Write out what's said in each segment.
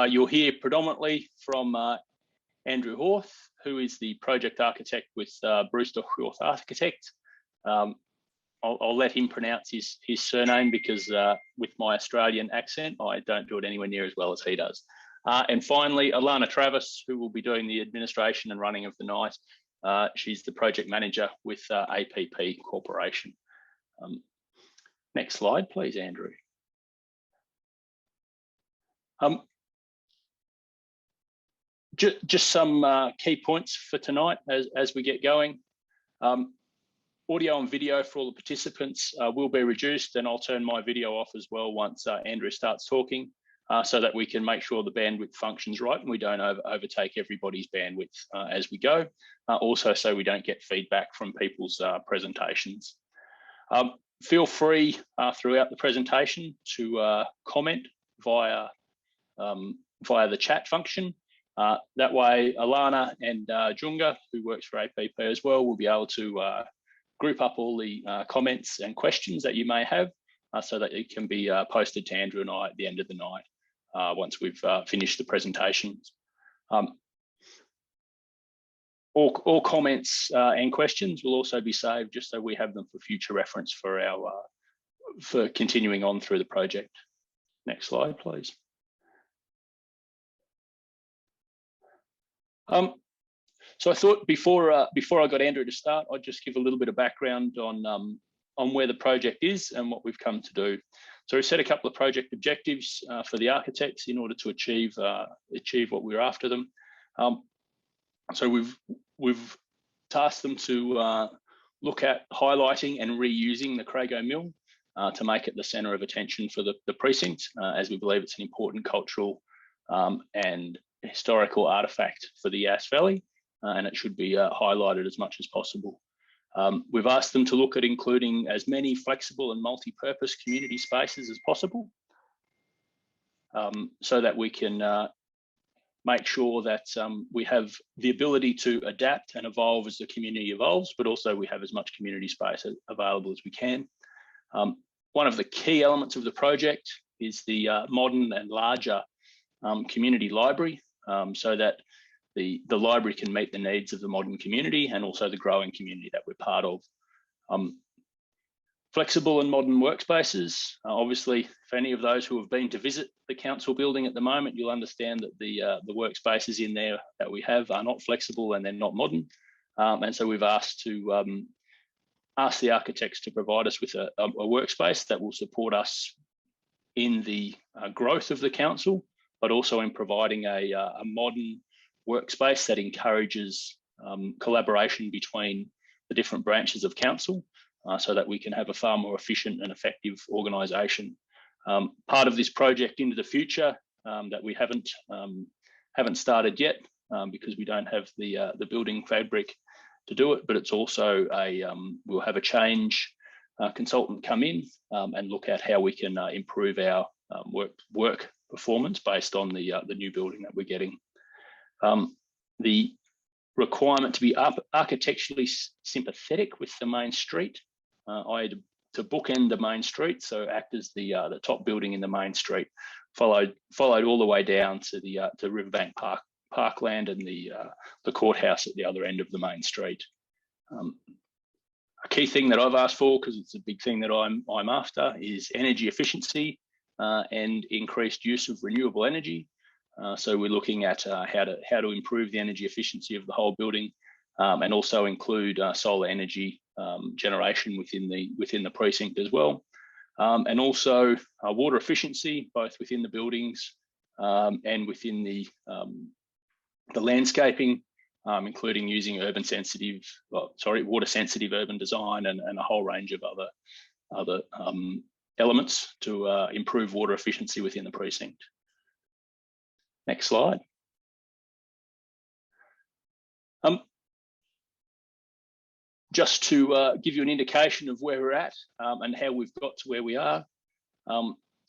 You'll hear predominantly from Andrew Horth, who is the project architect with Brewster Horth Architect. I'll let him pronounce his surname because with my Australian accent, I don't do it anywhere near as well as he does. And finally, Alana Travis, who will be doing the administration and running of the night. She's the project manager with APP Corporation. Next slide, please, Andrew. Just some key points for tonight as we get going. Audio and video for all the participants will be reduced, and I'll turn my video off as well once Andrew starts talking, so that we can make sure the bandwidth functions right and we don't overtake everybody's bandwidth as we go. Also, so we don't get feedback from people's presentations. Feel free throughout the presentation to comment via the chat function. That way, Alana and Junga, who works for APP as well, will be able to group up all the comments and questions that you may have so that it can be posted to Andrew and I at the end of the night once we've finished the presentations. All comments and questions will also be saved just so we have them for future reference for for continuing on through the project. Next slide, please. So I thought before I got Andrew to start, I'd just give a little bit of background on where the project is and what we've come to do. So we set a couple of project objectives for the architects in order to achieve what we're after them. So we've tasked them to look at highlighting and reusing the Craigo Mill to make it the centre of attention for the precinct, as we believe it's an important cultural and historical artefact for the Yass Valley, and it should be highlighted as much as possible. We've asked them to look at including as many flexible and multi-purpose community spaces as possible, so that we can make sure that we have the ability to adapt and evolve as the community evolves, but also we have as much community space available as we can. One of the key elements of the project is the modern and larger community library, so that the library can meet the needs of the modern community and also the growing community that we're part of. Flexible and modern workspaces. Obviously, for any of those who have been to visit the council building at the moment, you'll understand that the workspaces in there that we have are not flexible and they're not modern. And so we've asked the architects to provide us with a workspace that will support us in the growth of the council, but also in providing a modern workspace that encourages collaboration between the different branches of council, so that we can have a far more efficient and effective organisation. Part of this project into the future that we haven't started yet because we don't have the building fabric to do it, but it's also we'll have a change consultant come in and look at how we can improve our work performance based on the new building that we're getting. The requirement to be architecturally sympathetic with the main street, i.e. to bookend the main street, so act as the top building in the main street, followed all the way down to the Riverbank Parkland and the courthouse at the other end of the main street. A key thing that I've asked for, because it's a big thing that I'm after, is energy efficiency and increased use of renewable energy. So we're looking at how to improve the energy efficiency of the whole building, and also include solar energy generation within the precinct as well, and also water efficiency both within the buildings and within the landscaping, including using water sensitive urban design and a whole range of other elements to improve water efficiency within the precinct. Next slide. Just to give you an indication of where we're at and how we've got to where we are.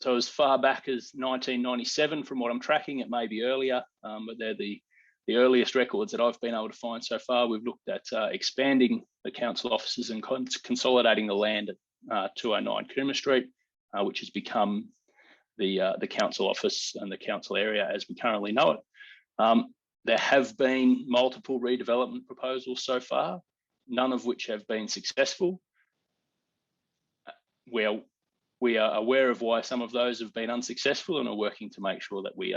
So as far back as 1997, from what I'm tracking, it may be earlier, but they're the earliest records that I've been able to find so far. We've looked at expanding the council offices and consolidating the land at 209 Coomera Street, which has become the council office and the council area as we currently know it. There have been multiple redevelopment proposals so far, none of which have been successful. We are aware of why some of those have been unsuccessful and are working to make sure that we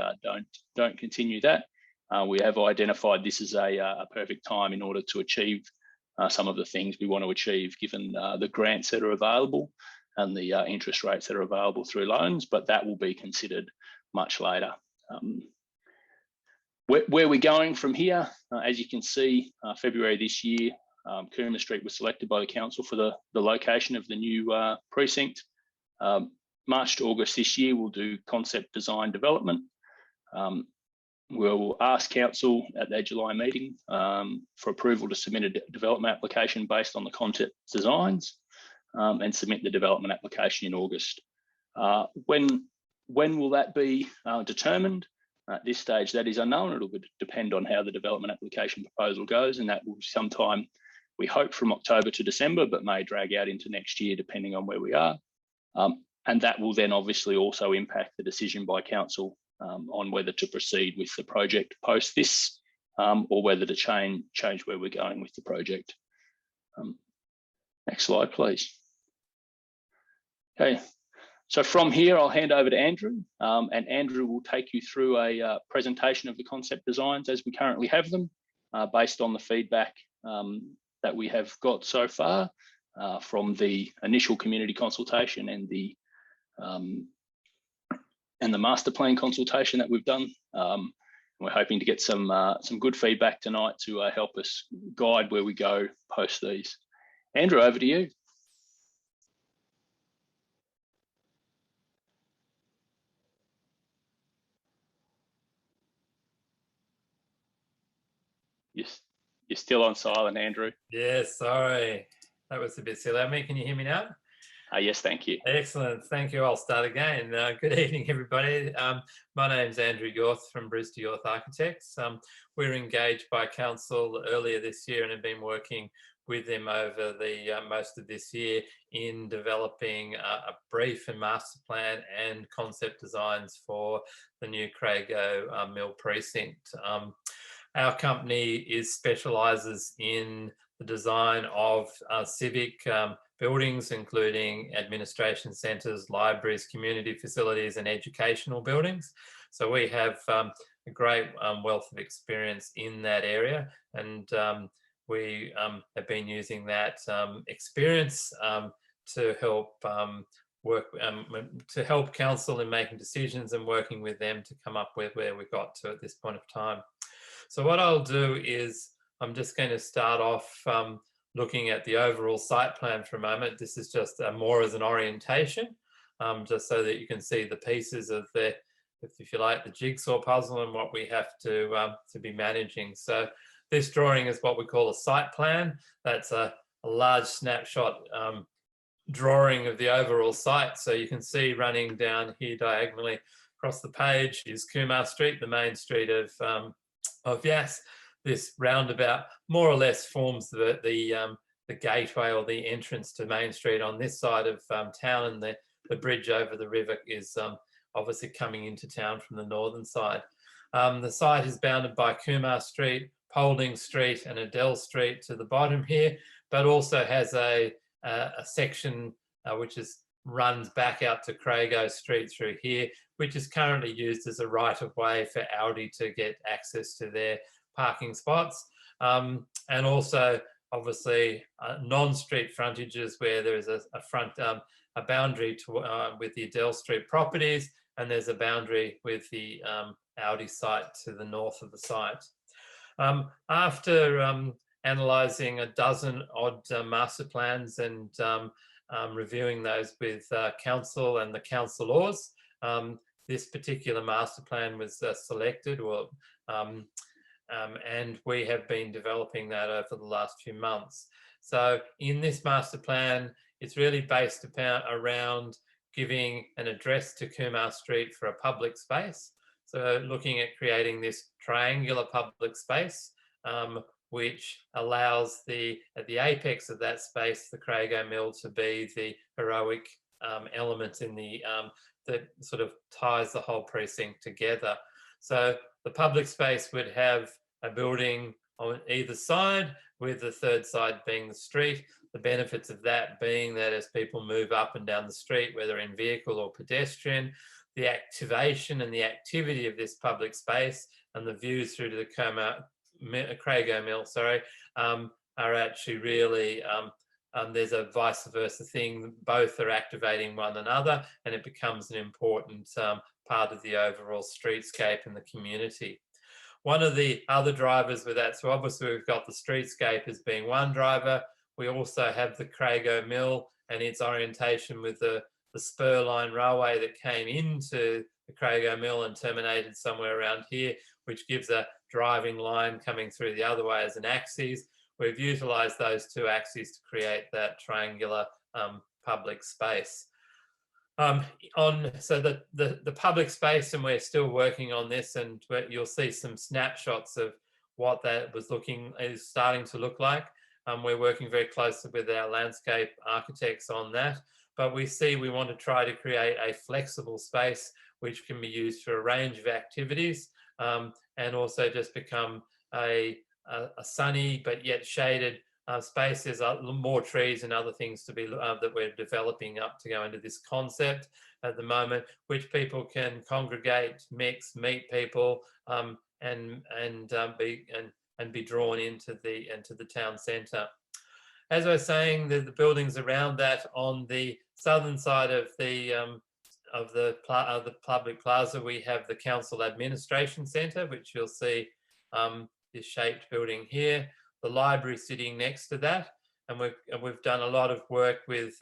don't continue that. We have identified this as a perfect time in order to achieve some of the things we want to achieve, given the grants that are available and the interest rates that are available through loans, but that will be considered much later. Where we're going from here, as you can see, February this year, Coomber Street was selected by the council for the location of the new precinct. March to August this year, we'll do concept design development. We'll ask council at their July meeting for approval to submit a development application based on the concept designs and submit the development application in August. When will that be determined? At this stage, that is unknown. It'll depend on how the development application proposal goes, and that will sometime, we hope, from October to December, but may drag out into next year depending on where we are. And that will then obviously also impact the decision by council on whether to proceed with the project post this or whether to change where we're going with the project. Next slide, please. Okay, so from here, I'll hand over to Andrew, and Andrew will take you through a presentation of the concept designs as we currently have them, based on the feedback that we have got so far from the initial community consultation and the master plan consultation that we've done. We're hoping to get some good feedback tonight to help us guide where we go post these. Andrew, over to you. You're still on silent, Andrew. Yeah, sorry. That was a bit silly of me. Can you hear me now? Yes, thank you. Excellent. Thank you. I'll start again. Good evening, everybody. My name's Andrew Yorth from Brewster Yorth Architects. We're engaged by council earlier this year and have been working with them over the most of this year in developing a brief and master plan and concept designs for the new Craigo Mill precinct. Our company specialises in the design of civic buildings, including administration centres, libraries, community facilities and educational buildings. So we have a great wealth of experience in that area, and we have been using that experience to help to help council in making decisions and working with them to come up with where we got to at this point of time. So what I'll do is I'm just going to start off looking at the overall site plan for a moment. This is just more as an orientation, just so that you can see the pieces of the, if you like, the jigsaw puzzle and what we have to be managing. So this drawing is what we call a site plan. That's a large snapshot drawing of the overall site. So you can see running down here diagonally across the page is Coomber Street, the main street of Yass. This roundabout more or less forms the gateway or the entrance to Main Street on this side of town, and the bridge over the river is obviously coming into town from the northern side. The site is bounded by Coomber Street, Paulding Street and Adele Street to the bottom here, but also has a section which runs back out to Crago Street through here, which is currently used as a right-of-way for Audi to get access to their parking spots, and also obviously non-street frontages where there is a boundary with the Adele Street properties, and there's a boundary with the Audi site to the north of the site. After analysing a dozen odd master plans and reviewing those with council and the council laws, this particular master plan was selected, and we have been developing that over the last few months. So in this master plan, it's really based around giving an address to Coomber Street for a public space. So looking at creating this triangular public space, which allows at the apex of that space, the Crago Mill to be the heroic element in the that sort of ties the whole precinct together. So the public space would have a building on either side, with the third side being the street. The benefits of that being that as people move up and down the street, whether in vehicle or pedestrian, the activation and the activity of this public space and the views through to the Craigo Mill, are actually really, there's a vice versa thing. Both are activating one another, and it becomes an important part of the overall streetscape in the community. One of the other drivers with that, so obviously we've got the streetscape as being one driver. We also have the Crago Mill and its orientation with the spur line railway that came into the Crago Mill and terminated somewhere around here, which gives a driving line coming through the other way as an axis. We've utilised those two axes to create that triangular public space. So the public space, and we're still working on this, and you'll see some snapshots of what that is starting to look like. We're working very closely with our landscape architects on that, but we want to try to create a flexible space which can be used for a range of activities, and also just become a sunny but yet shaded space. There's more trees and other things to be that we're developing up to go into this concept at the moment, which people can congregate, mix, meet people, and be drawn into the town centre. As I was saying, the buildings around that on the southern side of the public plaza, we have the council administration centre, which you'll see this shaped building here. The library sitting next to that, and we've done a lot of work with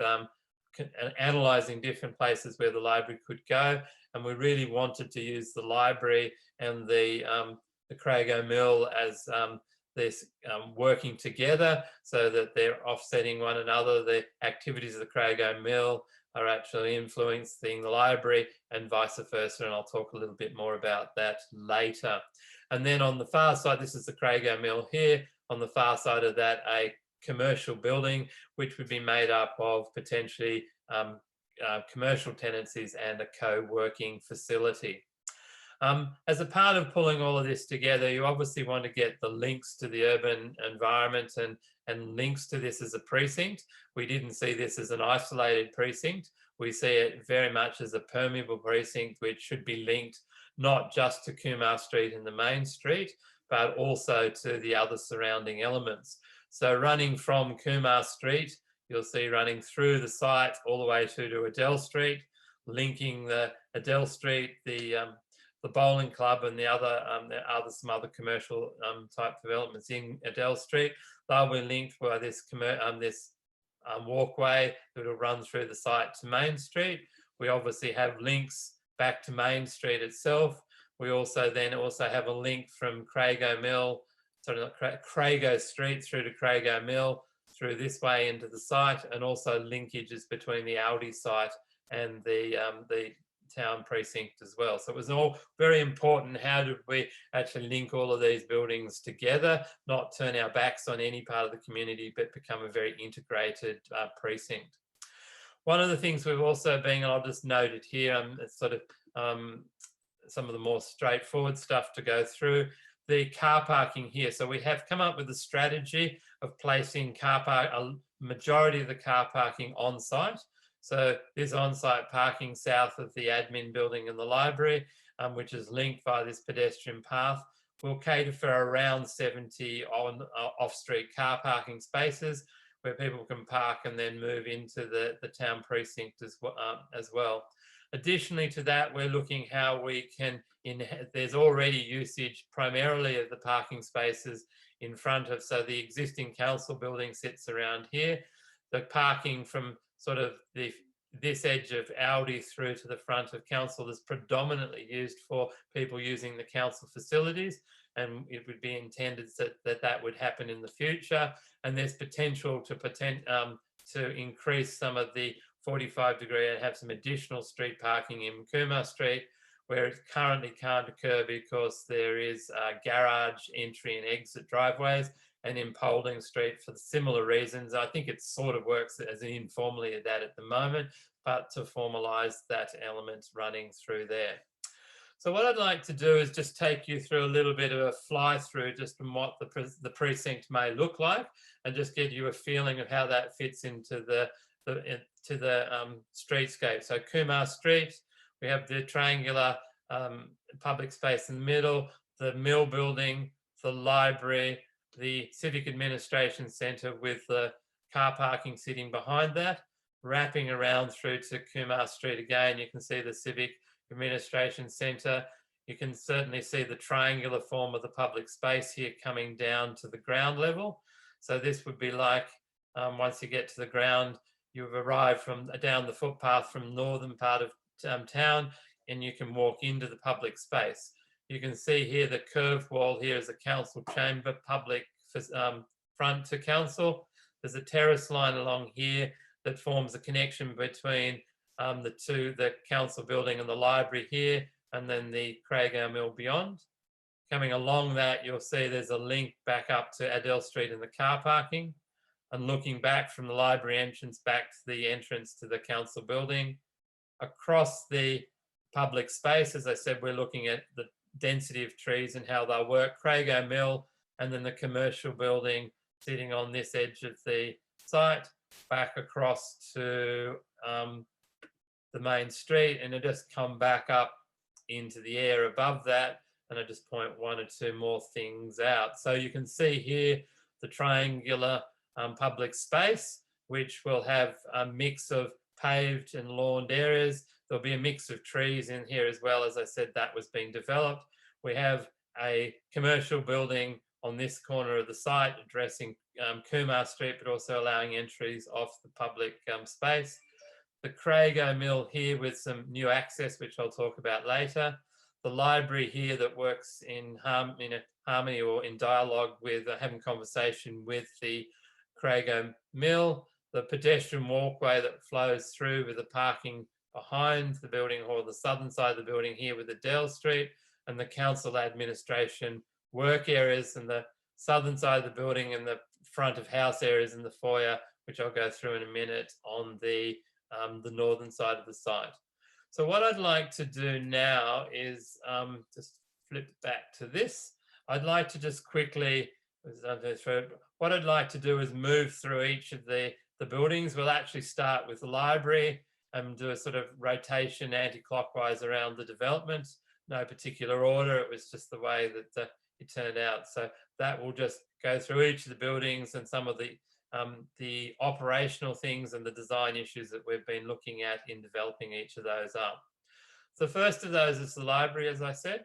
analysing different places where the library could go, and we really wanted to use the library and the Crago Mill as this working together, so that they're offsetting one another. The activities of the Crago Mill are actually influencing the library and vice versa, and I'll talk a little bit more about that later. And then on the far side, this is the Crago Mill here. On the far side of that, a commercial building, which would be made up of potentially commercial tenancies and a co-working facility. As a part of pulling all of this together, you obviously want to get the links to the urban environment and links to this as a precinct. We didn't see this as an isolated precinct. We see it very much as a permeable precinct, which should be linked not just to Kumar Street and the main street, but also to the other surrounding elements. So running from Kumar Street, you'll see running through the site all the way to Adele Street, linking the Adele Street, the bowling club, and there are some other commercial type developments in Adele Street. They'll be linked by this walkway that will run through the site to Main Street. We obviously have links back to Main Street itself. We also have a link from Crago Mill, Crago Street through to Crago Mill, through this way into the site, and also linkages between the Aldi site and the town precinct as well. So it was all very important. How did we actually link all of these buildings together, not turn our backs on any part of the community, but become a very integrated precinct. One of the things we've also been, and I'll just note it here, it's sort of some of the more straightforward stuff to go through. The car parking here. So we have come up with a strategy of placing a majority of the car parking on site. So this on-site parking south of the admin building and the library, which is linked by this pedestrian path, will cater for around 70 off-street car parking spaces where people can park and then move into the town precinct as well. Additionally to that, we're looking how we can, there's already usage primarily of the parking spaces in front of, so the existing council building sits around here. The parking from sort of this edge of Aldi through to the front of council is predominantly used for people using the council facilities, and it would be intended that would happen in the future. And there's potential to increase some of the 45-degree and have some additional street parking in Kumar Street, where it currently can't occur because there is garage entry and exit driveways, and in Paulding Street for similar reasons. I think it sort of works as informally at that at the moment, but to formalise that element running through there. So what I'd like to do is just take you through a little bit of a fly through just from what the precinct may look like, and just give you a feeling of how that fits into the streetscape. So Kumar Street, we have the triangular public space in the middle, the mill building, the library, the civic administration centre with the car parking sitting behind that, wrapping around through to Kumar Street again. You can see the civic administration centre. You can certainly see the triangular form of the public space here coming down to the ground level. So this would be like, once you get to the ground, you've arrived from down the footpath from the northern part of town, and you can walk into the public space. You can see here the curved wall here is a council chamber, public front to council. There's a terrace line along here that forms a connection between the council building and the library here, and then the Craigo Mill beyond. Coming along that, you'll see there's a link back up to Adele Street and the car parking, and looking back from the library entrance back to the entrance to the council building. Across the public space, as I said, we're looking at the density of trees and how they'll work. Crago Mill, and then the commercial building sitting on this edge of the site, back across to the main street, and it just come back up into the air above that, and I just point one or two more things out. So you can see here the triangular public space, which will have a mix of paved and lawned areas. There'll be a mix of trees in here as well. As I said, that was being developed. We have a commercial building on this corner of the site addressing Kumar Street, but also allowing entries off the public space. The Crago Mill here with some new access, which I'll talk about later. The library here that works in harmony or in dialogue with having conversation with the Crago Mill. The pedestrian walkway that flows through with the parking behind the building, or the southern side of the building here with Adele Street, and the council administration work areas, and the southern side of the building and the front of house areas in the foyer, which I'll go through in a minute, on the northern side of the site. So what I'd like to do now is just flip back to this. I'd like to just quickly, what I'd like to do is move through each of the buildings. We'll actually start with the library and do a sort of rotation anti-clockwise around the development. No particular order, it was just the way that it turned out. So that will just go through each of the buildings and some of the operational things and the design issues that we've been looking at in developing each of those up. The first of those is the library, as I said.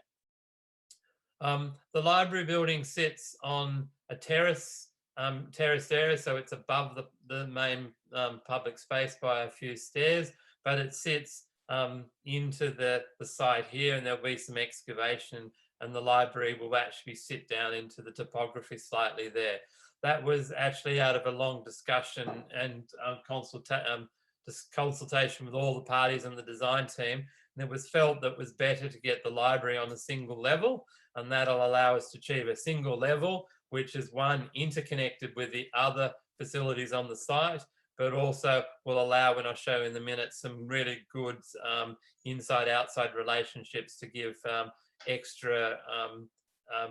The library building sits on a terraced area, so it's above the main public space by a few stairs, but it sits into the site here, and there'll be some excavation, and the library will actually sit down into the topography slightly there. That was actually out of a long discussion and consultation with all the parties and the design team. And it was felt that it was better to get the library on a single level, and that'll allow us to achieve a single level, which is one interconnected with the other facilities on the site, but also will allow, when I'll show in a minute, some really good inside-outside relationships to give extra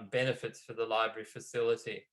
benefits for the library facility.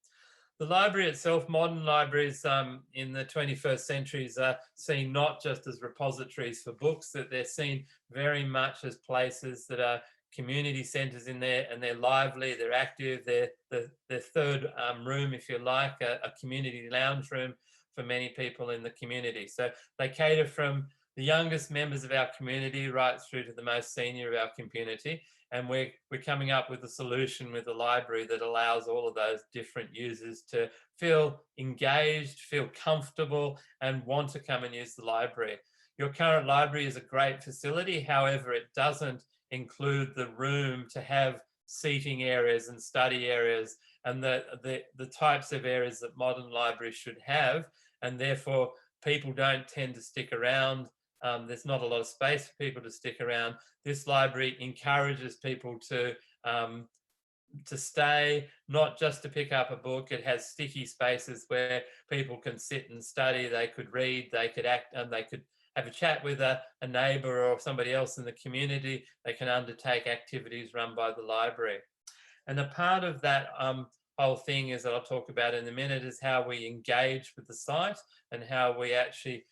The library itself, modern libraries in the 21st centuries are seen not just as repositories for books, that they're seen very much as places that are community centres in there, and they're lively, they're active, they're the third room, if you like, a community lounge room for many people in the community. So they cater from the youngest members of our community right through to the most senior of our community. And we're coming up with a solution with the library that allows all of those different users to feel engaged, feel comfortable, and want to come and use the library. Your current library is a great facility. However, it doesn't include the room to have seating areas and study areas and the types of areas that modern libraries should have. And therefore, people don't tend to stick around. There's not a lot of space for people to stick around. This library encourages people to stay, not just to pick up a book. It has sticky spaces where people can sit and study. They could read, they could act, and they could have a chat with a neighbour or somebody else in the community. They can undertake activities run by the library. And a part of that whole thing is that I'll talk about in a minute is how we engage with the site and how we actually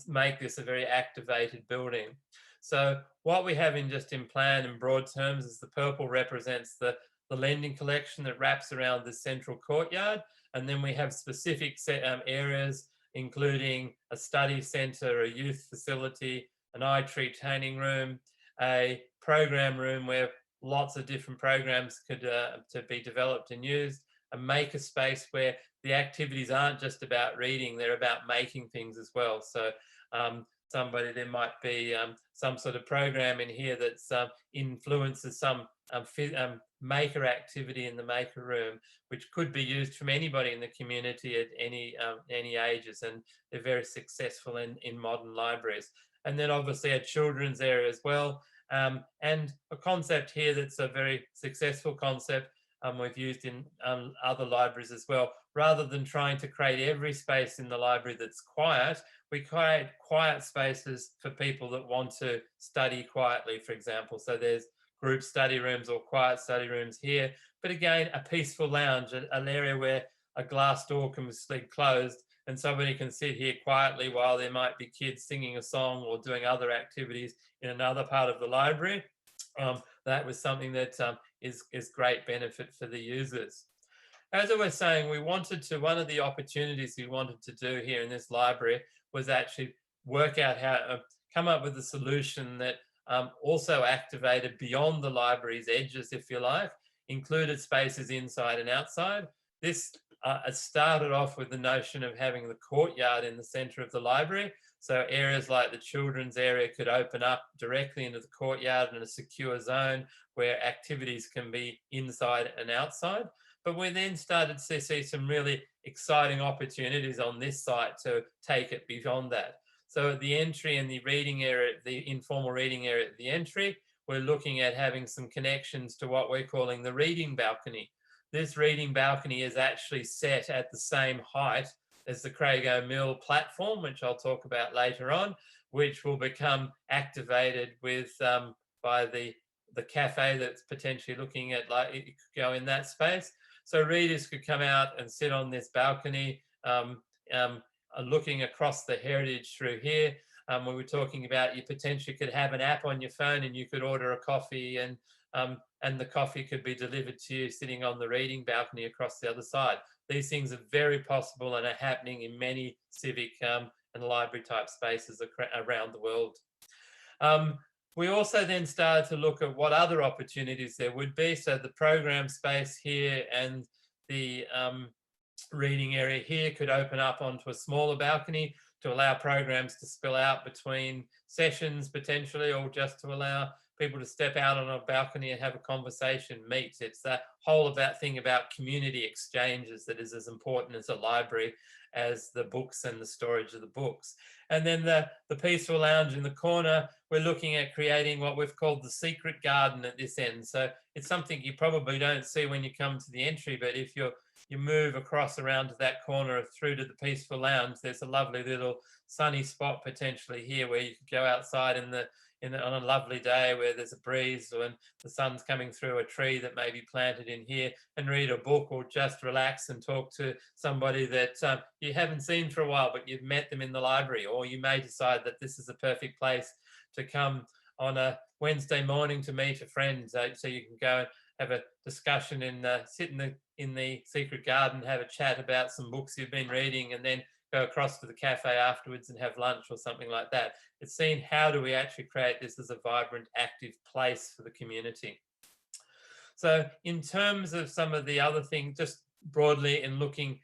make this a very activated building. So what we have in plan in broad terms is the purple represents the lending collection that wraps around the central courtyard. And then we have specific areas, including a study centre, a youth facility, an eye training room, a program room where lots of different programs could to be developed and used, a maker space where the activities aren't just about reading, they're about making things as well. So there might be some sort of program in here that influences some maker activity in the maker room, which could be used from anybody in the community at any ages, and they're very successful in modern libraries. And then obviously a children's area as well, and a concept here that's a very successful concept we've used in other libraries as well. Rather than trying to create every space in the library that's quiet, we create quiet spaces for people that want to study quietly, for example. So there's group study rooms or quiet study rooms here, but again, a peaceful lounge, an area where a glass door can be closed and somebody can sit here quietly while there might be kids singing a song or doing other activities in another part of the library. That was something that is great benefit for the users. As I was saying, one of the opportunities we wanted to do here in this library was actually work out how to come up with a solution that also activated beyond the library's edges, if you like, included spaces inside and outside. This started off with the notion of having the courtyard in the centre of the library. So areas like the children's area could open up directly into the courtyard in a secure zone where activities can be inside and outside. But we then started to see some really exciting opportunities on this site to take it beyond that. So at the entry and the reading area, the informal reading area at the entry, we're looking at having some connections to what we're calling the reading balcony. This reading balcony is actually set at the same height as the Craigo Mill platform, which I'll talk about later on, which will become activated with by the cafe that's potentially looking at, like, it could go in that space. So readers could come out and sit on this balcony, looking across the heritage through here. We were talking about you potentially could have an app on your phone and you could order a coffee, and the coffee could be delivered to you sitting on the reading balcony across the other side. These things are very possible and are happening in many civic and library type spaces around the world. We also then started to look at what other opportunities there would be. So the program space here and the reading area here could open up onto a smaller balcony to allow programs to spill out between sessions potentially, or just to allow people to step out on a balcony and have a conversation, meet. It's that whole thing about community exchanges that is as important as a library as the books and the storage of the books. And then the peaceful lounge in the corner, we're looking at creating what we've called the secret garden at this end. So it's something you probably don't see when you come to the entry, but if you move across around to that corner through to the peaceful lounge, there's a lovely little sunny spot potentially here where you could go outside on a lovely day where there's a breeze and the sun's coming through a tree that may be planted in here, and read a book or just relax and talk to somebody that you haven't seen for a while, but you've met them in the library. Or you may decide that this is a perfect place to come on a Wednesday morning to meet a friend, so you can go and have a discussion and sit in the secret garden, have a chat about some books you've been reading, and then go across to the cafe afterwards and have lunch or something like that. It's seeing how do we actually create this as a vibrant, active place for the community. So in terms of some of the other things, just broadly in looking,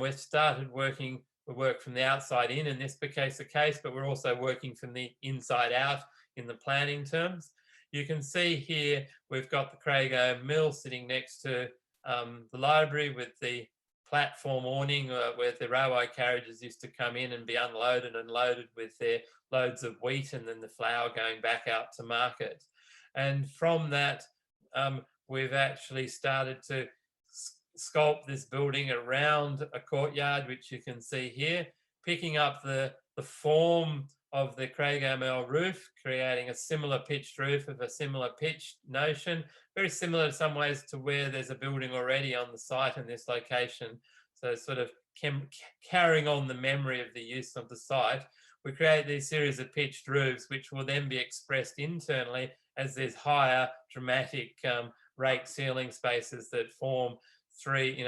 we've started working, we work from the outside in this became the case, but we're also working from the inside out in the planning terms. You can see here, we've got the Crago Mill sitting next to the library with the platform awning where the railway carriages used to come in and be unloaded and loaded with their loads of wheat, and then the flour going back out to market. And from that, we've actually started to sculpt this building around a courtyard, which you can see here, picking up the the form of the Craigo Mill roof, creating a similar pitched roof of a similar pitched notion, very similar in some ways to where there's a building already on the site in this location. So sort of carrying on the memory of the use of the site, we create these series of pitched roofs, which will then be expressed internally as there's higher dramatic rake ceiling spaces that form three,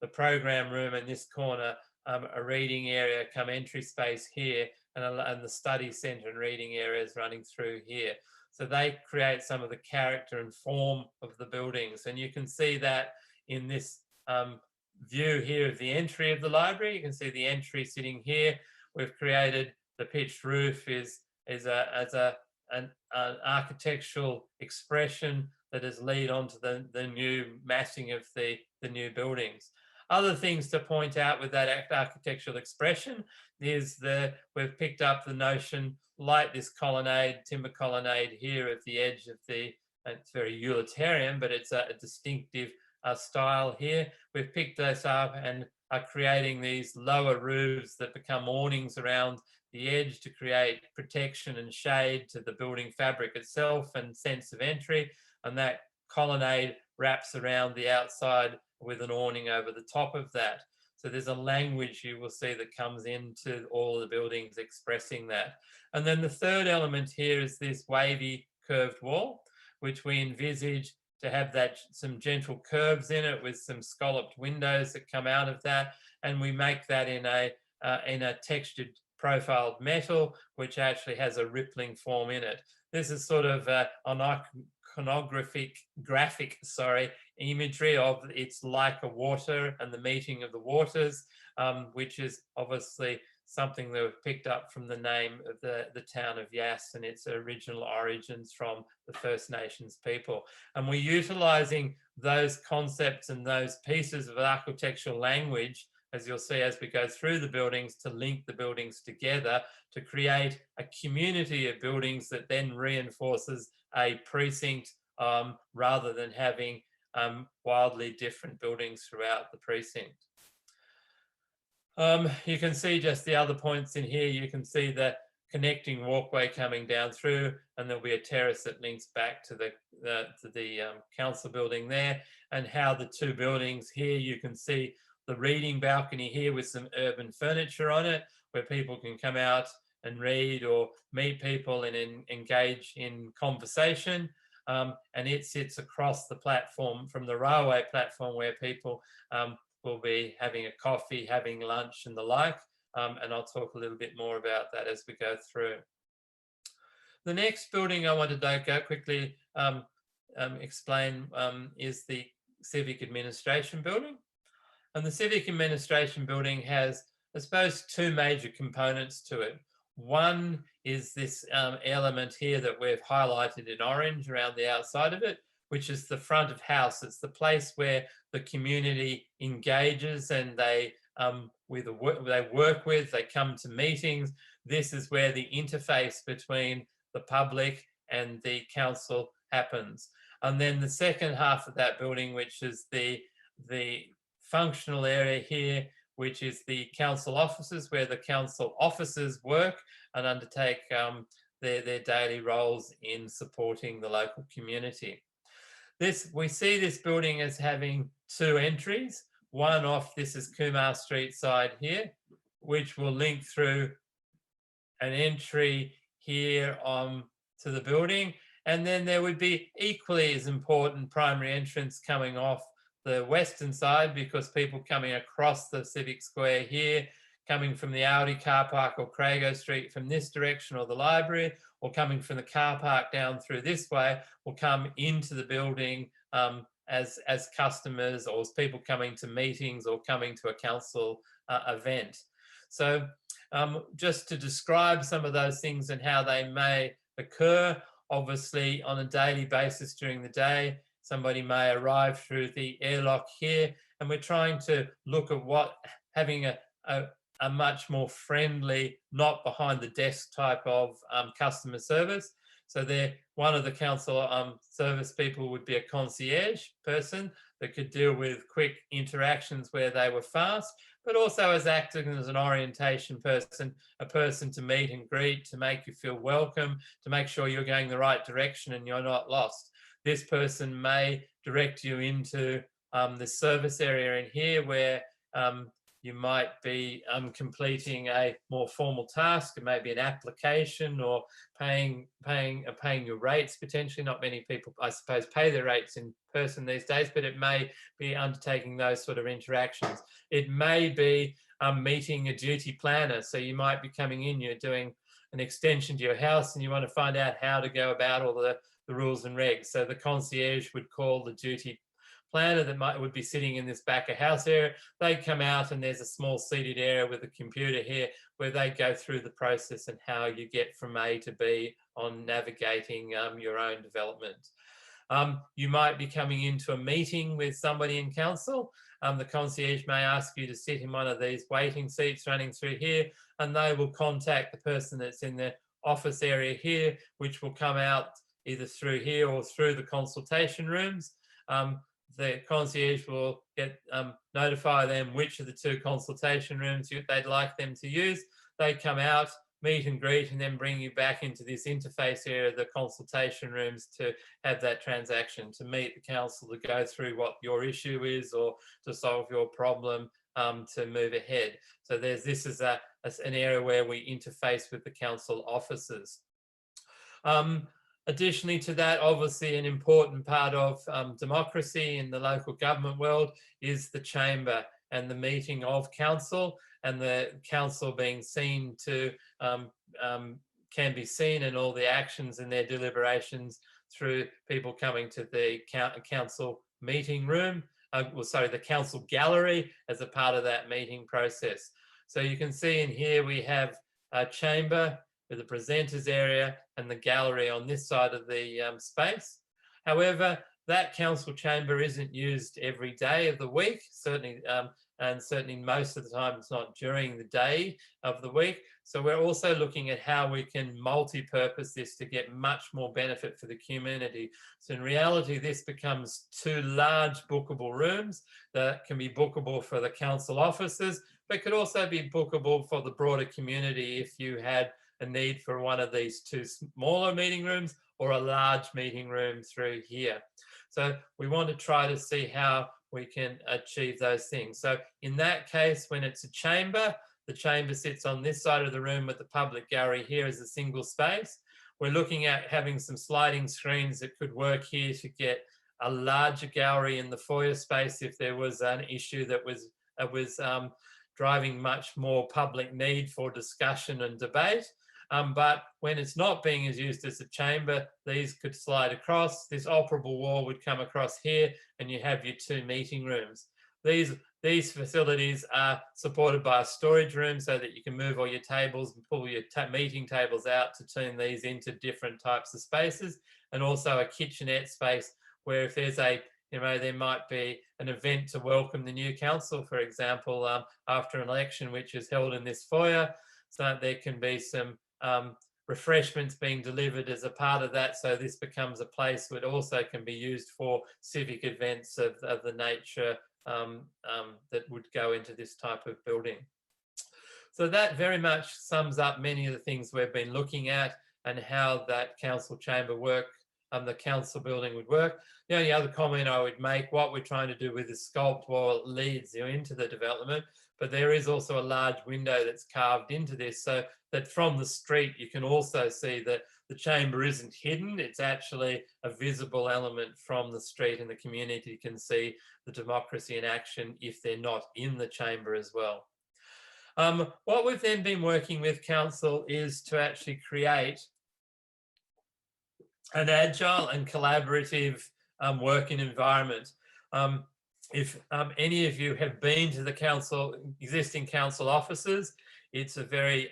the program room in this corner, a reading area come entry space here, and the study centre and reading areas running through here. So they create some of the character and form of the buildings. And you can see that in this view here of the entry of the library. You can see the entry sitting here. We've created the pitched roof as an architectural expression that is lead onto the new massing of the new buildings. Other things to point out with that architectural expression is we've picked up the notion, like this colonnade, timber colonnade here at the edge of it's very utilitarian, but it's a distinctive style here. We've picked this up and are creating these lower roofs that become awnings around the edge to create protection and shade to the building fabric itself and sense of entry. And that colonnade wraps around the outside with an awning over the top of that. So there's a language you will see that comes into all of the buildings expressing that. And then the third element here is this wavy curved wall, which we envisage to have some gentle curves in it with some scalloped windows that come out of that. And we make that in a textured profiled metal, which actually has a rippling form in it. This is sort of an graphic imagery of it's like a water and the meeting of the waters, which is obviously something that we've picked up from the name of the town of Yass and its original origins from the First Nations people. And we're utilising those concepts and those pieces of architectural language, as you'll see as we go through the buildings, to link the buildings together to create a community of buildings that then reinforces a precinct rather than having wildly different buildings throughout the precinct. You can see just the other points in here. You can see the connecting walkway coming down through, and there'll be a terrace that links back to the council building there, and how the two buildings here, you can see the reading balcony here with some urban furniture on it, where people can come out and read or meet people and engage in conversation. And it sits across the platform from the railway platform, where people will be having a coffee, having lunch and the like. And I'll talk a little bit more about that as we go through. The next building I wanted to go quickly explain is the Civic Administration Building. And the Civic Administration Building has, I suppose, two major components to it. One is this element here that we've highlighted in orange around the outside of it, which is the front of house. It's the place where the community engages and they work with, they come to meetings. This is where the interface between the public and the council happens. And then the second half of that building, which is the functional area here, which is the council offices, where the council officers work and undertake their daily roles in supporting the local community. We see this building as having two entries. One off, this is Kumar Street side here, which will link through an entry here to the building. And then there would be equally as important primary entrance coming off the western side, because people coming across the Civic Square here, coming from the Audi car park or Crago Street from this direction, or the library, or coming from the car park down through this way, will come into the building as customers or as people coming to meetings or coming to a council event. So just to describe some of those things and how they may occur, obviously on a daily basis during the day, somebody may arrive through the airlock here, and we're trying to look at having a much more friendly, not behind the desk type of customer service. So one of the council service people would be a concierge person that could deal with quick interactions where they were fast, but also as acting as an orientation person, a person to meet and greet, to make you feel welcome, to make sure you're going the right direction and you're not lost. This person may direct you into the service area in here where you might be completing a more formal task. It may be an application or paying your rates. Potentially, not many people, I suppose, pay their rates in person these days, but it may be undertaking those sort of interactions. It may be meeting a duty planner. So you might be coming in, you're doing an extension to your house, and you want to find out how to go about all the rules and regs. So the concierge would call the duty planner that would be sitting in this back of house area. They come out and there's a small seated area with a computer here where they go through the process and how you get from A to B on navigating your own development. You might be coming into a meeting with somebody in council. The concierge may ask you to sit in one of these waiting seats running through here, and they will contact the person that's in the office area here, which will come out either through here or through the consultation rooms. The concierge will notify them which of the two consultation rooms they'd like them to use. They come out, meet and greet, and then bring you back into this interface area, the consultation rooms, to have that transaction, to meet the council, to go through what your issue is or to solve your problem, to move ahead. So this is an area where we interface with the council officers. Additionally to that, obviously an important part of democracy in the local government world is the chamber and the meeting of council, and the council being seen to, can be seen in all the actions and their deliberations through people coming to the council meeting room, the council gallery as a part of that meeting process. So you can see in here we have a chamber with the presenters area and the gallery on this side of the space. However, that council chamber isn't used every day of the week, certainly, and certainly most of the time it's not during the day of the week. So we're also looking at how we can multi-purpose this to get much more benefit for the community. So in reality, this becomes two large bookable rooms that can be bookable for the council officers, but could also be bookable for the broader community if you had a need for one of these two smaller meeting rooms or a large meeting room through here. So we want to try to see how we can achieve those things. So in that case, when it's a chamber, the chamber sits on this side of the room with the public gallery here as a single space. We're looking at having some sliding screens that could work here to get a larger gallery in the foyer space if there was an issue that was driving much more public need for discussion and debate. But when it's not being used as a chamber, these could slide across. This operable wall would come across here, and you have your two meeting rooms. These facilities are supported by a storage room so that you can move all your tables and pull your meeting tables out to turn these into different types of spaces, and also a kitchenette space where if there's there might be an event to welcome the new council, for example, after an election, which is held in this foyer, so there can be some refreshments being delivered as a part of that. So this becomes a place that also can be used for civic events of the nature that would go into this type of building. So that very much sums up many of the things we've been looking at and how that council chamber the council building would work. The only other comment I would make, what we're trying to do with the sculpt wall leads you into the development, but there is also a large window that's carved into this so that from the street you can also see that the chamber isn't hidden. It's actually a visible element from the street, and the community can see the democracy in action if they're not in the chamber as well. What we've then been working with council is to actually create an agile and collaborative working environment. If any of you have been to the existing council offices, it's a very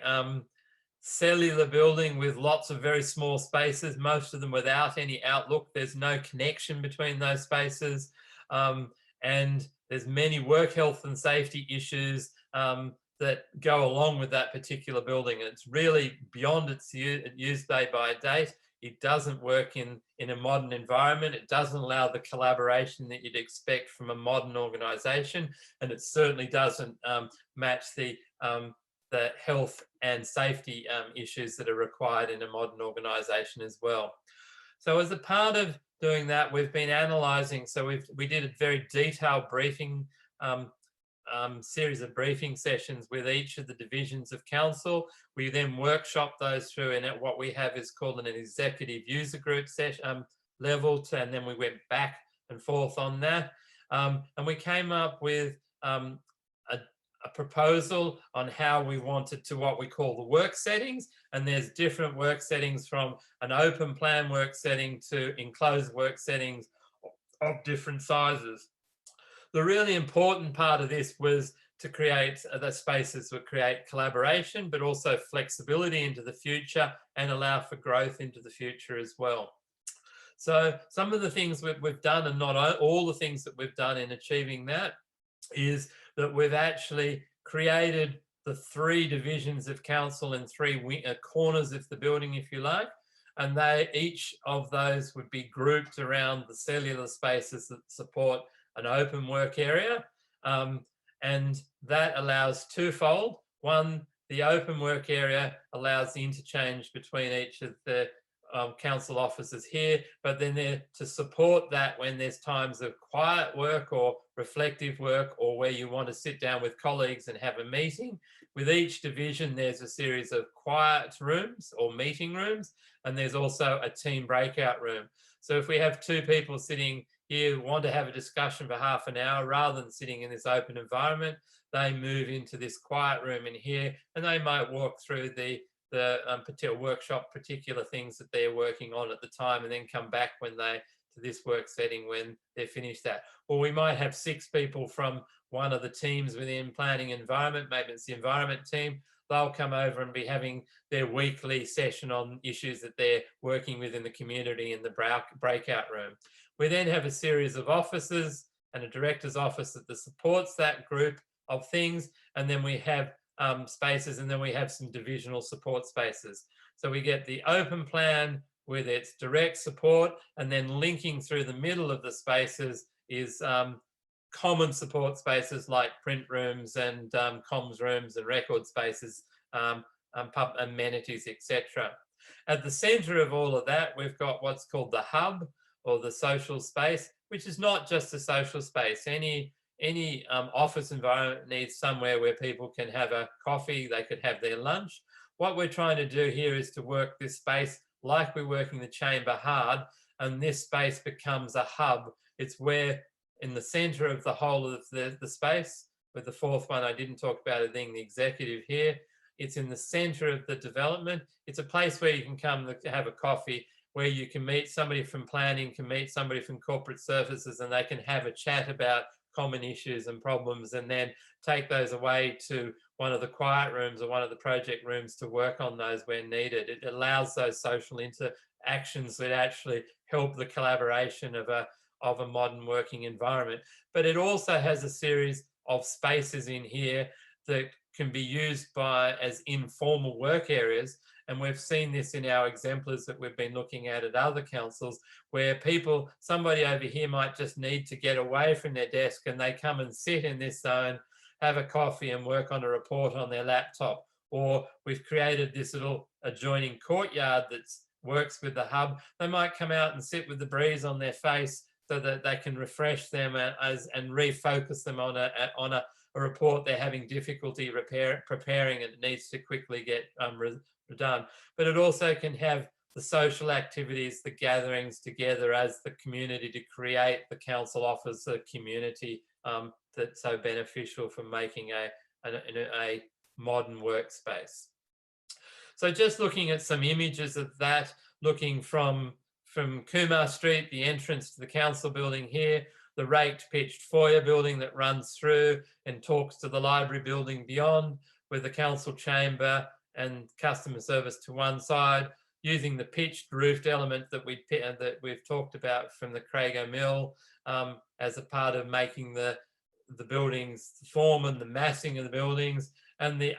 cellular building with lots of very small spaces, most of them without any outlook. There's no connection between those spaces, and there's many work health and safety issues that go along with that particular building. And it's really beyond its use day by date. It doesn't work in a modern environment. It doesn't allow the collaboration that you'd expect from a modern organisation, and it certainly doesn't match the health and safety issues that are required in a modern organisation as well. So as a part of doing that, we've been analysing. So we did a very detailed briefing series of briefing sessions with each of the divisions of council. We then workshopped those through, and what we have is called an executive user group session level, and then we went back and forth on that. And we came up with a proposal on how we wanted to what we call the work settings. And there's different work settings, from an open plan work setting to enclosed work settings of different sizes. The really important part of this was to create the spaces that create collaboration, but also flexibility into the future and allow for growth into the future as well. So some of the things we've done, and not all the things that we've done in achieving that, is that we've actually created the 3 divisions of council in 3 corners of the building, if you like, and each of those would be grouped around the cellular spaces that support an open work area, and that allows twofold. One, the open work area allows the interchange between each of the council offices here, but then there to support that when there's times of quiet work or reflective work, or where you want to sit down with colleagues and have a meeting. With each division, there's a series of quiet rooms or meeting rooms, and there's also a team breakout room. So if we have 2 people sitting here who want to have a discussion for half an hour, rather than sitting in this open environment, they move into this quiet room in here, and they might walk through the particular workshop, particular things that they're working on at the time, and then come back when to this work setting when they're finished that. Or we might have 6 people from one of the teams within planning environment, maybe it's the environment team. They'll come over and be having their weekly session on issues that they're working with in the community in the breakout room. We then have a series of offices and a director's office that supports that group of things, and then we have spaces, and then we have some divisional support spaces. So we get the open plan with its direct support, and then linking through the middle of the spaces is common support spaces like print rooms and comms rooms and record spaces, pub amenities, etc. At the centre of all of that, we've got what's called the hub, or the social space, which is not just a social space. Any office environment needs somewhere where people can have a coffee, they could have their lunch. What we're trying to do here is to work this space like we're working the chamber hard, and this space becomes a hub. It's where in the centre of the whole of the space, with the 4th one I didn't talk about it being the executive here, it's in the centre of the development. It's a place where you can come to have a coffee, where you can meet somebody from planning, can meet somebody from corporate services, and they can have a chat about common issues and problems, and then take those away to one of the quiet rooms or one of the project rooms to work on those where needed. It allows those social interactions that actually help the collaboration of a modern working environment. But it also has a series of spaces in here that can be used as informal work areas. And we've seen this in our exemplars that we've been looking at other councils, where somebody over here might just need to get away from their desk, and they come and sit in this zone, have a coffee and work on a report on their laptop. Or we've created this little adjoining courtyard that works with the hub. They might come out and sit with the breeze on their face so that they can refresh them and refocus them on a report they're having difficulty preparing, and it needs to quickly get done. But it also can have the social activities, the gatherings together as the community to create the council office, a community that's so beneficial for making a modern workspace. So just looking at some images of that, looking from Kumar Street, the entrance to the council building here, the raked pitched foyer building that runs through and talks to the library building beyond, with the council chamber and customer service to one side, using the pitched roofed element that we've talked about from the Craigo Mill as a part of making the buildings form and the massing of the buildings, and the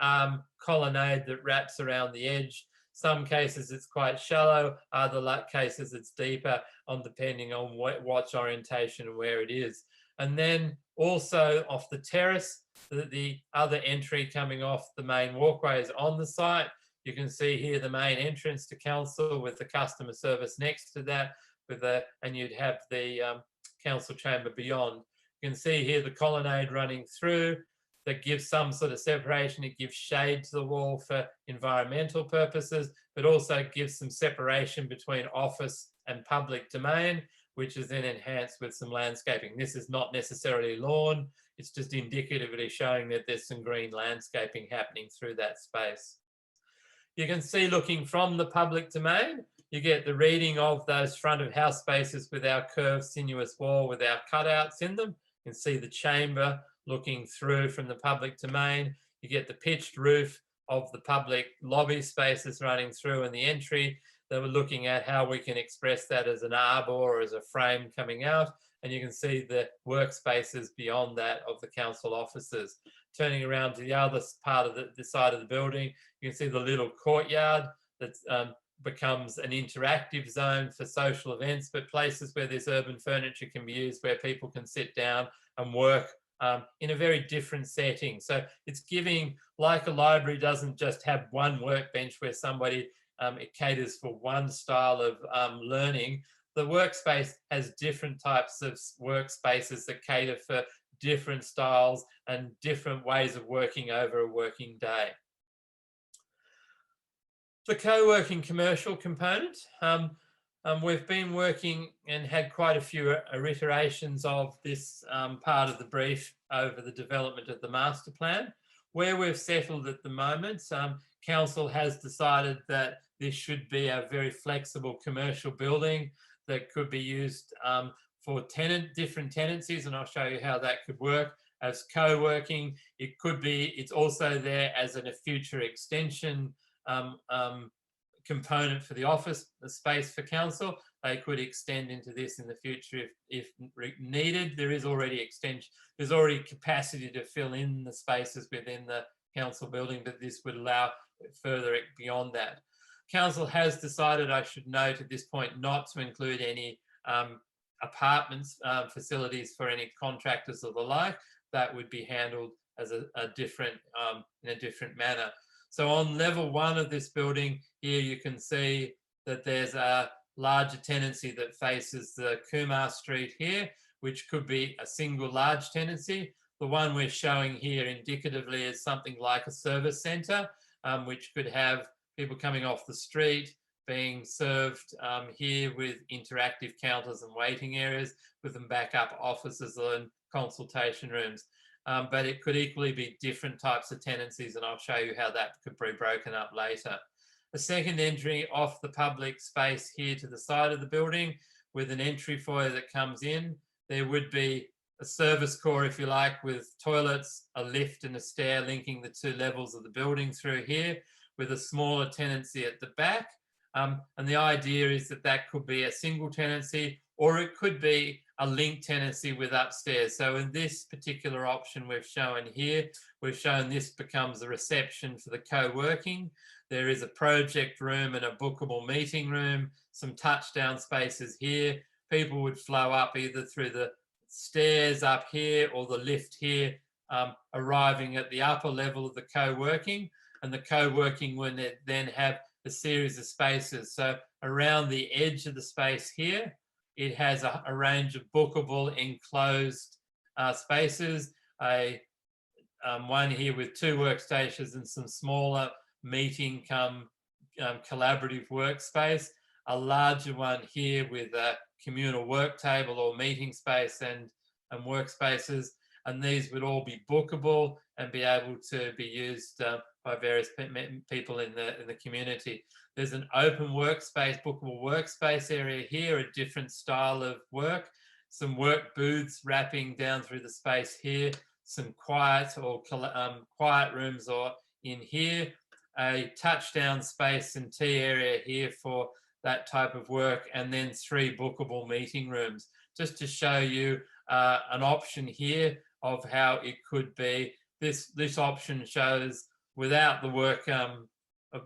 colonnade that wraps around the edge. Some cases it's quite shallow, other cases it's deeper, depending on what's orientation and where it is. And then also off the terrace, the other entry coming off the main walkway is on the site. You can see here the main entrance to council with the customer service next to that, and you'd have the council chamber beyond. You can see here the colonnade running through that gives some sort of separation. It gives shade to the wall for environmental purposes, but also gives some separation between office and public domain, which is then enhanced with some landscaping. This is not necessarily lawn, it's just indicatively showing that there's some green landscaping happening through that space. You can see, looking from the public domain, you get the reading of those front of house spaces with our curved sinuous wall with our cutouts in them. You can see the chamber looking through from the public domain. You get the pitched roof of the public lobby spaces running through in the entry. They were looking at how we can express that as an arbor or as a frame coming out. And you can see the workspaces beyond that of the council offices. Turning around to the other part of the side of the building, you can see the little courtyard that becomes an interactive zone for social events, but places where this urban furniture can be used, where people can sit down and work in a very different setting. So it's giving, like a library doesn't just have one workbench where somebody, it caters for one style of learning. The workspace has different types of workspaces that cater for different styles and different ways of working over a working day. The co-working commercial component. We've been working and had quite a few iterations of this part of the brief over the development of the master plan. Where we've settled at the moment, council has decided that this should be a very flexible commercial building that could be used for different tenancies, and I'll show you how that could work. As co-working, it's also there as a future extension component for the office, the space for council. They could extend into this in the future if needed. There is already extension, there's already capacity to fill in the spaces within the council building, but this would allow further beyond that. Council has decided, I should note at this point, not to include any apartments facilities for any contractors or the like. That would be handled as in a different manner. So on level 1 of this building here, you can see that there's a larger tenancy that faces the Kumar Street here, which could be a single large tenancy. The one we're showing here indicatively is something like a service centre, which could have people coming off the street being served here with interactive counters and waiting areas, with them backup offices and consultation rooms. But it could equally be different types of tenancies, and I'll show you how that could be broken up later. A second entry off the public space here to the side of the building with an entry foyer that comes in. There would be a service core, if you like, with toilets, a lift and a stair linking the 2 levels of the building through here, with a smaller tenancy at the back. And the idea is that that could be a single tenancy, or it could be a linked tenancy with upstairs. So in this particular option we've shown here, we've shown this becomes a reception for the co-working. There is a project room and a bookable meeting room, some touchdown spaces here. People would flow up either through the stairs up here or the lift here, arriving at the upper level of the co-working. And the co-working would then have a series of spaces. So around the edge of the space here, it has a range of bookable enclosed spaces, one here with 2 workstations and some smaller meeting collaborative workspace, a larger one here with a communal work table or meeting space and workspaces, and these would all be bookable and be able to be used by various people in the community. There's an open workspace, bookable workspace area here, a different style of work, some work booths wrapping down through the space here, some quiet rooms or in here, a touchdown space and tea area here for that type of work, and then 3 bookable meeting rooms, just to show you an option here of how it could be. This option shows without the work,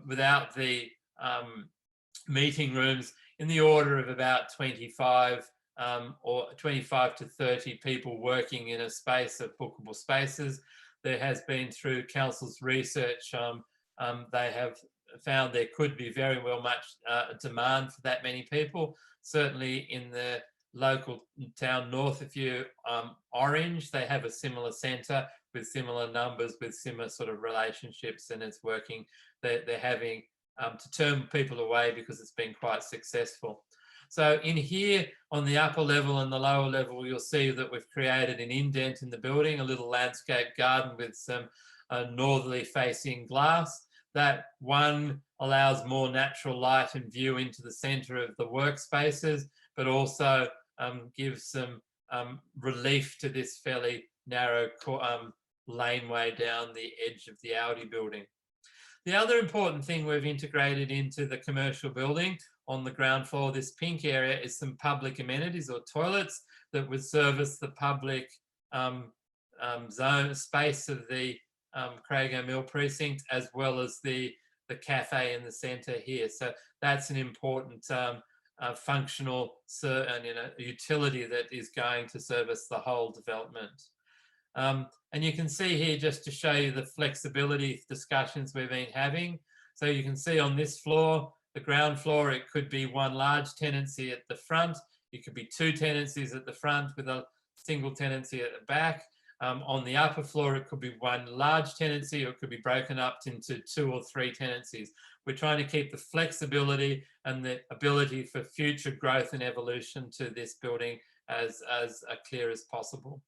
without the meeting rooms in the order of about 25 or 25 to 30 people working in a space of bookable spaces. There has been, through council's research, they have found there could be very well much demand for that many people. Certainly in the local town north of you, Orange, they have a similar centre with similar numbers, with similar sort of relationships, and it's working. They're having to turn people away because it's been quite successful. So in here on the upper level and the lower level, you'll see that we've created an indent in the building, a little landscape garden with some northerly facing glass. That one allows more natural light and view into the centre of the workspaces, but also gives some relief to this fairly narrow laneway down the edge of the Audi building. The other important thing we've integrated into the commercial building on the ground floor, this pink area, is some public amenities or toilets that would service the public zone space of the Craigo Mill precinct, as well as the cafe in the centre here. So that's an important functional and utility that is going to service the whole development. And you can see here, just to show you the flexibility discussions we've been having. So you can see on this floor, the ground floor, it could be one large tenancy at the front. It could be two tenancies at the front with a single tenancy at the back. On the upper floor, it could be one large tenancy, or it could be broken up into 2 or 3 tenancies. We're trying to keep the flexibility and the ability for future growth and evolution to this building as clear as possible.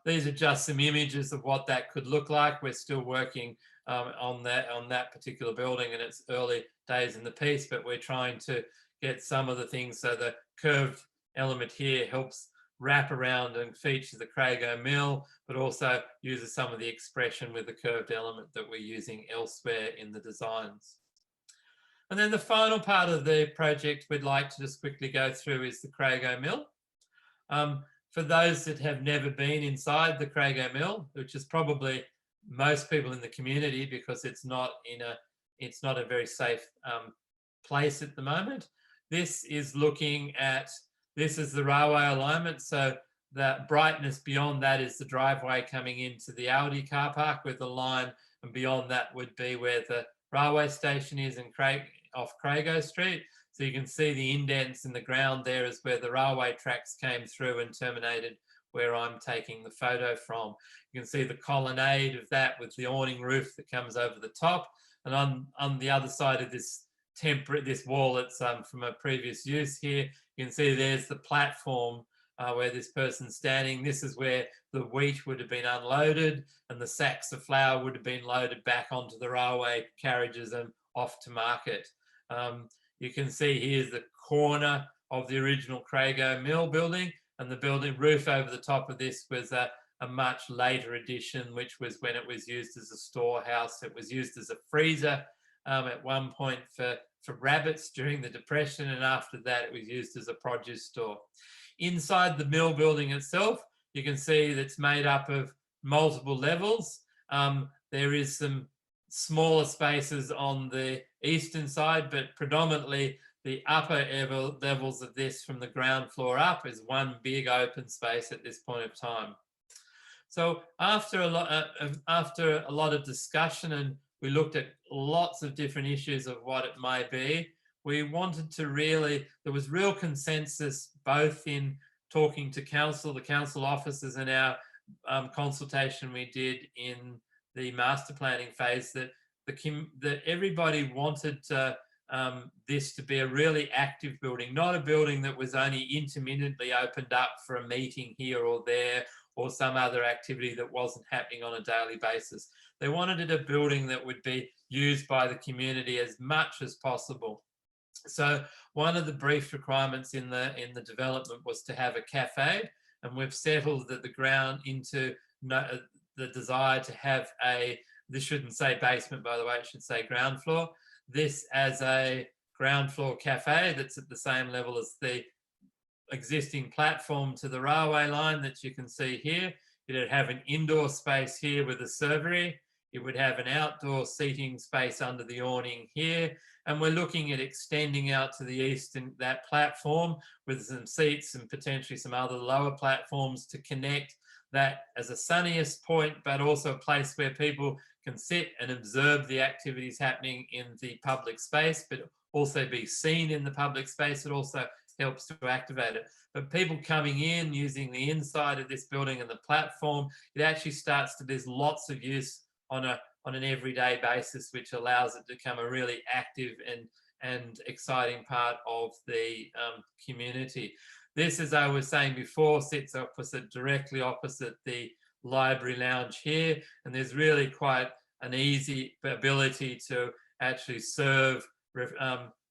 These are just some images of what that could look like. We're still working on that particular building, and it's early days in the piece, but we're trying to get some of the things. So the curved element here helps wrap around and feature the Crago Mill, but also uses some of the expression with the curved element that we're using elsewhere in the designs. And then the final part of the project we'd like to just quickly go through is the Crago Mill. For those that have never been inside the Crago Mill, which is probably most people in the community, because it's not a very safe place at the moment. This is looking at, this is the railway alignment. So the brightness beyond that is the driveway coming into the Audi car park with the line, and beyond that would be where the railway station is off Crago Street. So you can see the indents in the ground there is where the railway tracks came through and terminated where I'm taking the photo from. You can see the colonnade of that with the awning roof that comes over the top. And on the other side of this wall that's from a previous use here, you can see there's the platform where this person's standing. This is where the wheat would have been unloaded and the sacks of flour would have been loaded back onto the railway carriages and off to market. You can see here's the corner of the original Crago Mill building, and the building roof over the top of this was a much later addition, which was when it was used as a storehouse. It was used as a freezer at one point for rabbits during the Depression, and after that it was used as a produce store. Inside the mill building itself, you can see that it's made up of multiple levels. There is some smaller spaces on the eastern side, but predominantly the upper levels of this from the ground floor up is one big open space at this point of time. So after a lot of discussion, and we looked at lots of different issues of what it may be, we wanted to there was real consensus both in talking to council, the council officers, and our consultation we did in the master planning phase, that everybody wanted this to be a really active building, not a building that was only intermittently opened up for a meeting here or there or some other activity that wasn't happening on a daily basis. They wanted it a building that would be used by the community as much as possible. So one of the brief requirements in the development was to have a cafe, and we've settled that the ground into the desire to have this shouldn't say basement, by the way, it should say ground floor. This as a ground floor cafe that's at the same level as the existing platform to the railway line that you can see here. It'd have an indoor space here with a servery. It would have an outdoor seating space under the awning here. And we're looking at extending out to the east in that platform with some seats and potentially some other lower platforms to connect that as a sunniest point, but also a place where people can sit and observe the activities happening in the public space, but also be seen in the public space. It also helps to activate it. But people coming in using the inside of this building and the platform, it actually starts to, there's lots of use on an everyday basis, which allows it to become a really active and exciting part of the community. This, as I was saying before, sits directly opposite the library lounge here, and there's really quite an easy ability to actually serve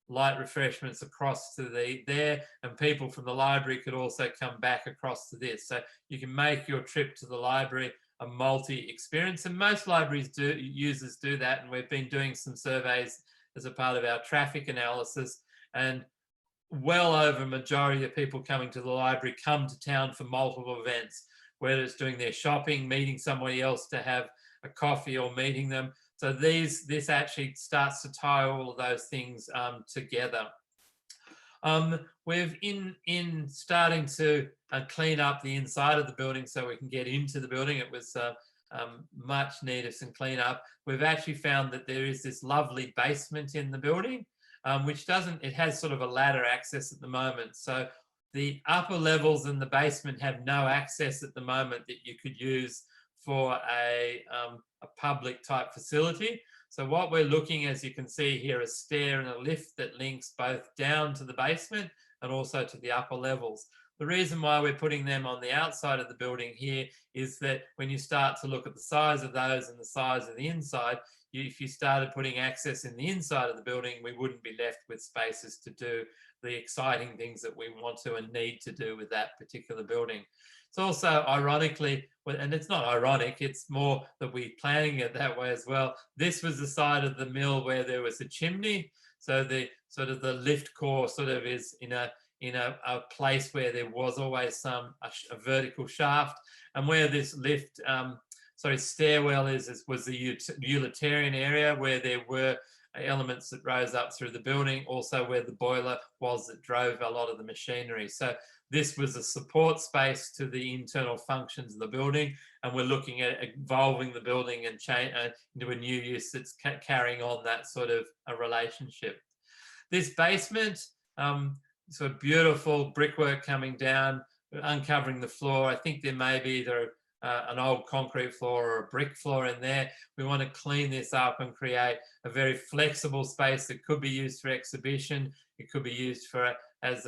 light refreshments across to there, and people from the library could also come back across to this. So you can make your trip to the library a multi-experience, and most libraries users do that, and we've been doing some surveys as a part of our traffic analysis, and well over a majority of people coming to the library come to town for multiple events, whether it's doing their shopping, meeting somebody else to have a coffee, or meeting them. So this actually starts to tie all of those things together. We've in starting to clean up the inside of the building so we can get into the building. It was much needed some cleanup. We've actually found that there is this lovely basement in the building, which it has sort of a ladder access at the moment. So the upper levels in the basement have no access at the moment that you could use for a public type facility. So what we're looking, as you can see here, a stair and a lift that links both down to the basement and also to the upper levels. The reason why we're putting them on the outside of the building here is that when you start to look at the size of those and the size of the inside, if you started putting access in the inside of the building, we wouldn't be left with spaces to do the exciting things that we want to and need to do with that particular building. It's also ironically, and it's not ironic, it's more that we're planning it that way as well. This was the side of the mill where there was a chimney. So the sort of the lift core sort of is in a place where there was always a vertical shaft, and where this stairwell was the utilitarian area where there were elements that rose up through the building, also where the boiler was that drove a lot of the machinery. So this was a support space to the internal functions of the building, and we're looking at evolving the building and into a new use that's carrying on that sort of a relationship. This basement, sort of beautiful brickwork coming down, uncovering the floor. I think there may be either an old concrete floor or a brick floor in there. We want to clean this up and create a very flexible space that could be used for exhibition. It could be used as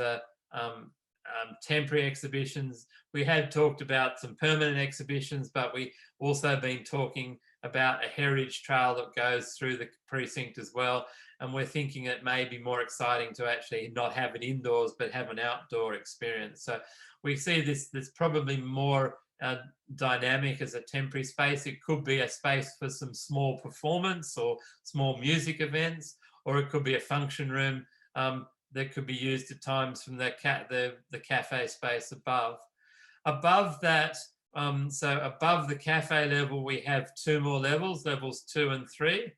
temporary exhibitions. We had talked about some permanent exhibitions, but we also been talking about a heritage trail that goes through the precinct as well. And we're thinking it may be more exciting to actually not have it indoors, but have an outdoor experience. So we see this probably more dynamic as a temporary space. It could be a space for some small performance or small music events, or it could be a function room that could be used at times from the cafe space above. Above that, so above the cafe level, we have two more levels 2 and 3.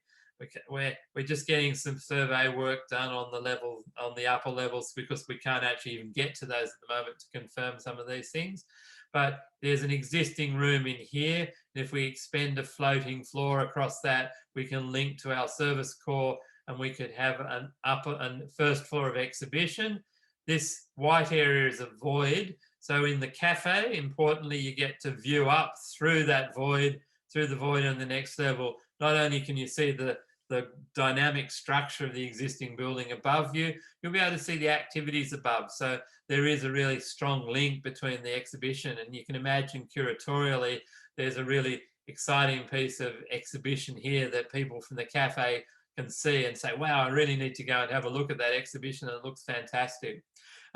We're just getting some survey work done on the upper levels, because we can't actually even get to those at the moment to confirm some of these things. But there's an existing room in here, and if we expend a floating floor across that, we can link to our service core, and we could have an upper and first floor of exhibition. This white area is a void. So in the cafe, importantly, you get to view up through that void, through the void on the next level. Not only can you see the dynamic structure of the existing building above you, you'll be able to see the activities above. So there is a really strong link between the exhibition, and you can imagine curatorially, there's a really exciting piece of exhibition here that people from the cafe can see and say, wow, I really need to go and have a look at that exhibition. It looks fantastic.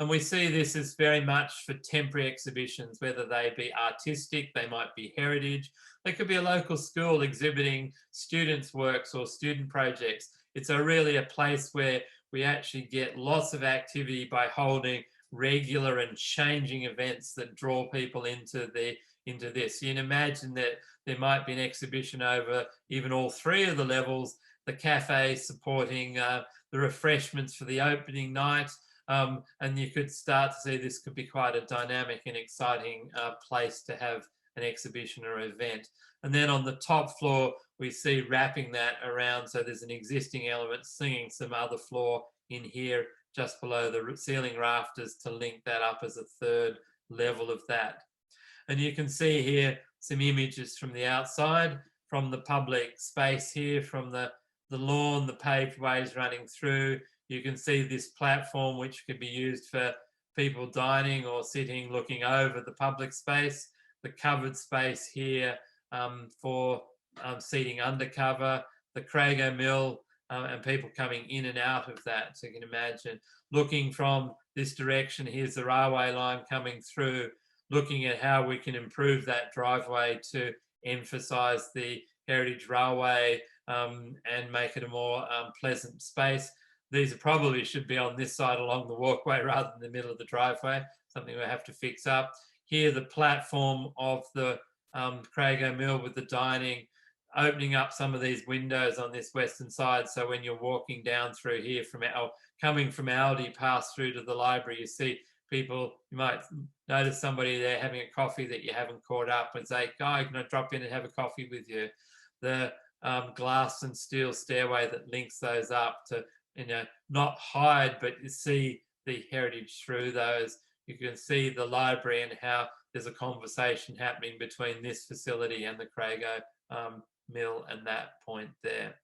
And we see this as very much for temporary exhibitions, whether they be artistic, they might be heritage, they could be a local school exhibiting students' works or student projects. It's really a place where we actually get lots of activity by holding regular and changing events that draw people into this. You can imagine that there might be an exhibition over even all 3 of the levels, the cafe supporting the refreshments for the opening night, and you could start to see this could be quite a dynamic and exciting place to have an exhibition or event. And then on the top floor, we see wrapping that around, so there's an existing element singing some other floor in here just below the ceiling rafters to link that up as a 3rd level of that. And you can see here some images from the outside, from the public space here, from the lawn, the paved ways running through. You can see this platform, which could be used for people dining or sitting, looking over the public space. The covered space here for seating undercover, the Craigo Mill, and people coming in and out of that. So you can imagine looking from this direction, here's the railway line coming through, looking at how we can improve that driveway to emphasize the heritage railway and make it a more pleasant space. These probably should be on this side along the walkway rather than the middle of the driveway, something we have to fix up. Here, the platform of the Crago Mill with the dining, opening up some of these windows on this western side, so when you're walking down through here coming from Aldi past through to the library, you see people, you might notice somebody there having a coffee that you haven't caught up and say, "Guy, can I drop in and have a coffee with you?" The glass and steel stairway that links those up to, not hide, but you see the heritage through those. You can see the library and how there's a conversation happening between this facility and the Crago Mill and that point there.